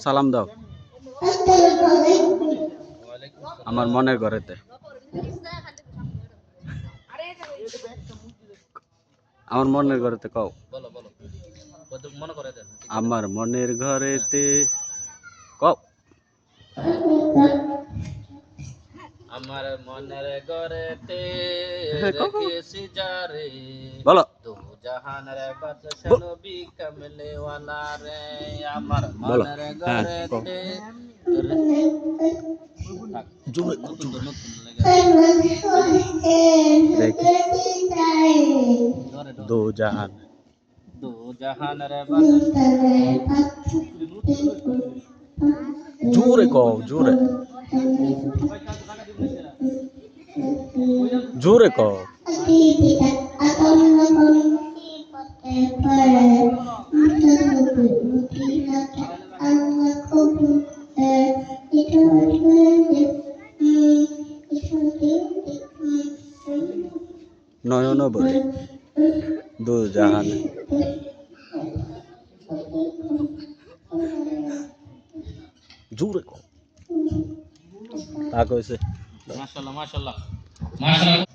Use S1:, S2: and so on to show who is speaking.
S1: সালাম দাও আমার মনের ঘরেতে। আমার মনের ঘরেতে কও। আমার মনের ঘরেতে কও।
S2: আমার মনের ঘরেতে রেখেছি যারে
S1: বলো।
S2: দু জাহানের বাদশা নবী কামলে ওয়ালা রে আমার
S1: বলো।
S2: মনের
S1: হ্যাঁ
S2: ঘরেতে নতুন
S1: দু জাহান
S2: দু জাহানের বাদশা
S1: জোরে কও জোরে জোরে কও। নয়ন বলে দু জাহান জোরে কও। তা কইছে
S2: মাশাআল্লাহ মাশাআল্লাহ মাশাআল্লাহ।